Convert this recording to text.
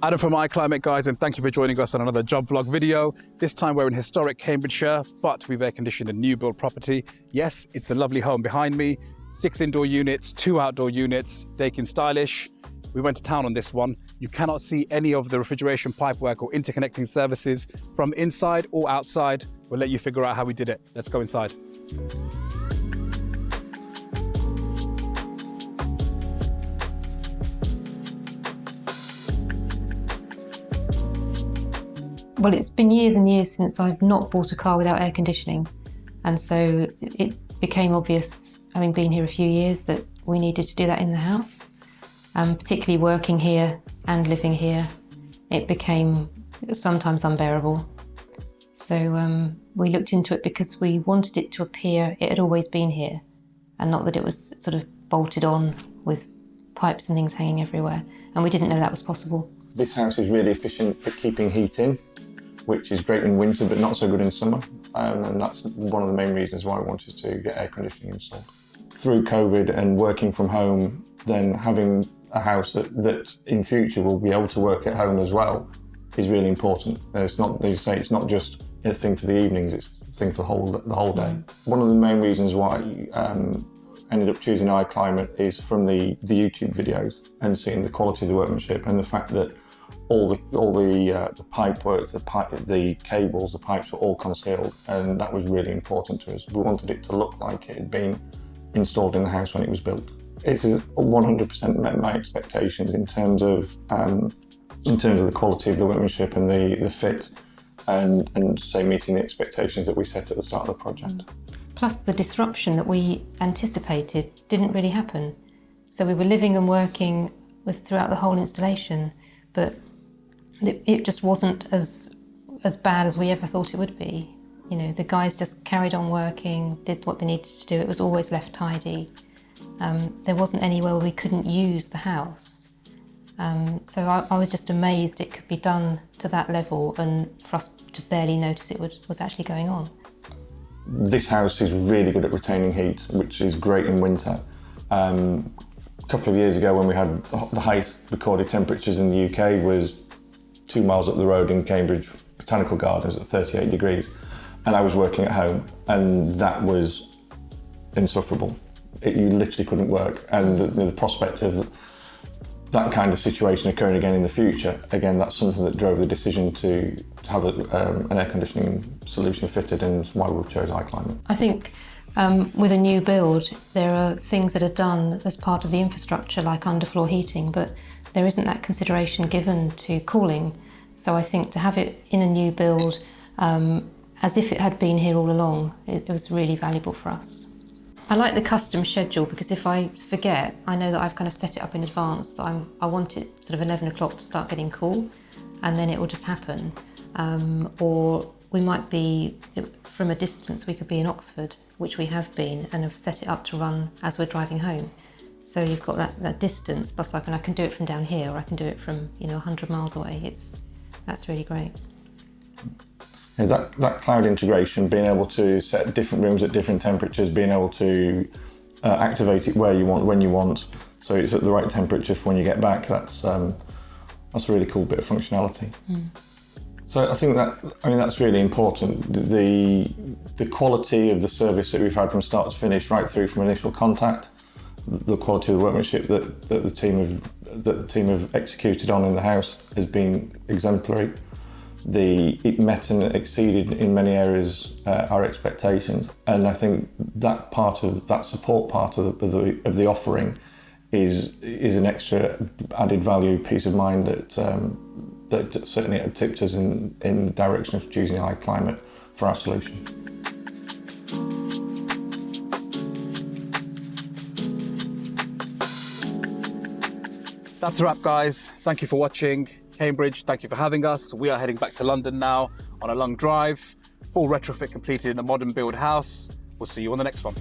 Adam from iClimate, guys, and thank you for joining us on another job vlog video. This time we're in historic Cambridgeshire, but we've air-conditioned a new build property. Yes, it's the lovely home behind me. 6 indoor units, 2 outdoor units, Dakin stylish. We went to town on this one. You cannot see any of the refrigeration pipework or interconnecting services from inside or outside. We'll let you figure out how we did it. Let's go inside. Well, it's been years and years since I've not bought a car without air conditioning. And so it became obvious, having been here a few years, that we needed to do that in the house. Particularly working here and living here, it became sometimes unbearable. So we looked into it because we wanted it to appear it had always been here, and not that it was sort of bolted on with pipes and things hanging everywhere. And we didn't know that was possible. This house is really efficient at keeping heat in, which is great in winter, but not so good in summer. And that's one of the main reasons why I wanted to get air conditioning installed. Through COVID and working from home, then having a house that in future will be able to work at home as well is really important. It's not, as you say, it's not just a thing for the evenings, it's a thing for the whole day. One of the main reasons why I ended up choosing iClimate is from the YouTube videos and seeing the quality of the workmanship and the fact that all the pipe work, the cables, the pipes were all concealed, and that was really important to us. We wanted it to look like it had been installed in the house when it was built. It's 100% met my expectations in terms of the quality of the workmanship and the fit, and say meeting the expectations that we set at the start of the project. Plus the disruption that we anticipated didn't really happen. So we were living and working throughout the whole installation, but it just wasn't as bad as we ever thought it would be. You know, the guys just carried on working, did what they needed to do. It was always left tidy. There wasn't anywhere where we couldn't use the house. So I was just amazed it could be done to that level, and for us to barely notice it was actually going on. This house is really good at retaining heat, which is great in winter. A couple of years ago, when we had the highest recorded temperatures in the UK was 2 miles up the road in Cambridge Botanical Gardens at 38 degrees, and I was working at home, and that was insufferable. You literally couldn't work, and the prospect of that kind of situation occurring again in the future, again, that's something that drove the decision to have an air conditioning solution fitted, and why we chose iClimate. I think with a new build, there are things that are done as part of the infrastructure, like underfloor heating, but there isn't that consideration given to cooling. So I think to have it in a new build, as if it had been here all along, it was really valuable for us. I like the custom schedule because if I forget, I know that I've kind of set it up in advance, that I want it sort of 11 o'clock to start getting cool, and then it will just happen. Or we might be, from a distance, we could be in Oxford, which we have been, and have set it up to run as we're driving home. So you've got that distance, plus I can do it from down here, or I can do it from 100 miles away. That's really great. Yeah, that cloud integration, being able to set different rooms at different temperatures, being able to activate it where you want, when you want, so it's at the right temperature for when you get back. That's a really cool bit of functionality. So I think that's really important. The quality of the service that we've had from start to finish, right through from initial contact, the quality of the workmanship that the team have executed on in the house has been exemplary. It met and exceeded in many areas our expectations, and I think that support part of the offering is an extra added value, peace of mind that certainly tipped us in the direction of choosing iClimate for our solution. That's a wrap, guys. Thank you for watching. Cambridge, thank you for having us. We are heading back to London now on a long drive. Full retrofit completed in a modern build house. We'll see you on the next one.